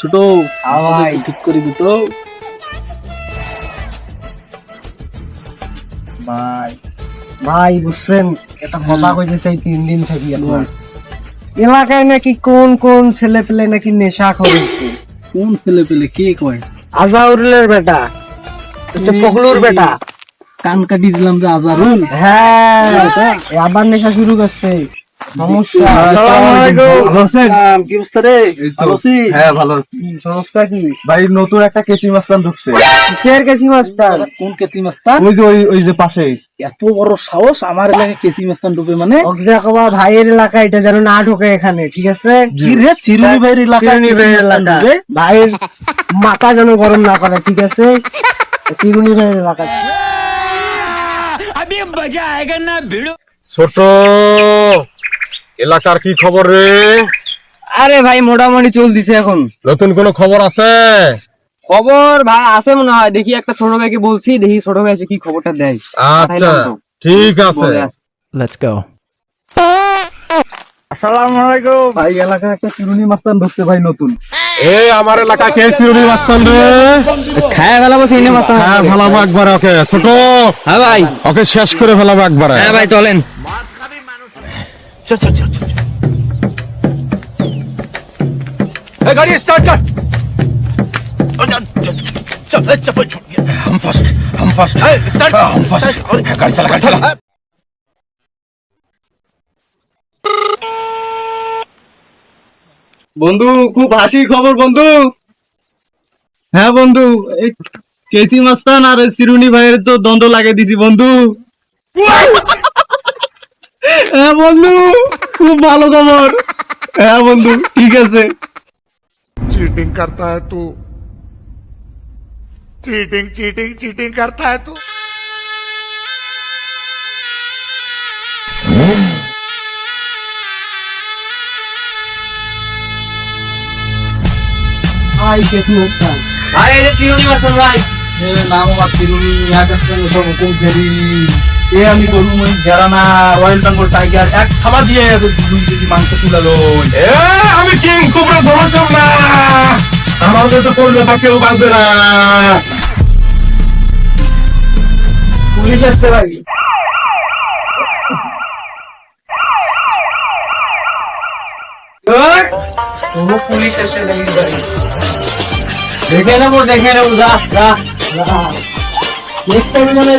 ছোট ভাই ঠিক করে দিত ভাই ভাই বুঝছেন এটা কথা কইতেছে এই 3 দিন থেকে আপনার এলাকায় নাকি কোন কোন ছেলে পেলে নাকি নেশা করেছে। কোন ছেলে পেলে কে কয়? আজাউরের বেটা হচ্ছে পকলুর বেটা। কান কাটি দিলাম যে আজারুল। হ্যাঁ আবার নেশা শুরু করছে। সমস্যা ভালো আছেন? কি অবস্থা রে? ভালো আছিস? হ্যাঁ ভালো। সমস্যা কি ভাই নতুন একটা কেসি মাস্তান ঢুকছে। কিসের কেসি মাস্টার? কোন কেচি মাস্তান? ওই যে ওই যে পাশেই। এত বড় সাহস আমার এলাকায় কেচি মাস্তান ঢুকে মানে? অগজাকবা ভাইয়ের এলাকা, এটা যেন না ঢোকে এখানে, ঠিক আছে? কি রে চিরুনি ভাইয়ের এলাকায় চিরুনি কেচি ভাইয়ের মাস্তান এলাকা। ঢুকে? ভাইয়ের মাথা যেন গরম না করে, ঠিক আছে? চিরুনি ভাইয়ের এলাকা। ছোট এলাকার কি খবর রে? আরে ভাই মোটামুটি চলতেছে এখন। নতুন কোন খবর আছে? খবর ভাই আছে মনে হয়, দেখি একটা ছোট ভাইকে বলছি, দেখি ছোট ভাই এসে কি খবরটা দেয়। আচ্ছা ঠিক আছে। Let's go. আসসালামু আলাইকুম। ভাই এলাকায় একটা চিরুনি মাস্তান ঢুকছে ভাই নতুন। এই আমার এলাকা কে সিরুনি মাস্তান রে? খায় ফেলাবো সিনে মাস্টার। হ্যাঁ ফেলাবো একবারে ওকে। ছোট হ্যাঁ ভাই, ওকে শেষ করে ফেলাবো একবারে। হ্যাঁ ভাই চলেন। চল চল চল চল। এই গাড়ি স্টার্ট কর। चल चप्पल छूट गया। हम फर्स्ट स्टार्ट हम फर्स्ट गाड़ी चला বন্ধু খুব হাসির খবর বন্ধু। হ্যাঁ বন্ধু, এই কেসি মাস্তান আর চিরুনি ভাইয়ের তো দণ্ড লাগিয়ে দিছি বন্ধু। হ্যাঁ বন্ধু খুব ভালো খবর। হ্যাঁ বন্ধু ঠিক আছে। चीटिंग करता है तू चीटिंग चीटिंग चीटिंग करता है तू ভাই কেসি মাস্টার। ভাই এই যে চিরুনি মাস্টার ভাই। নাম আমার চিরুনি আকাশ সব হুকুম ফেরি এ আমি গরু মই ঘেরানা রয়্যাল বেঙ্গল টাইগার এক খাবার দিয়ে 2 কেজি মাংস তুলালো। এ আমি কিং কোবরা ধরছম না। আমাদের তো করলে বা কেউ বাঁচবে না। পুলিশ আসছে ভাই। কোনো পুলিশ আসছে নাকি ভাই? দেখে নেবো যা। নেক্সট টাইম মানে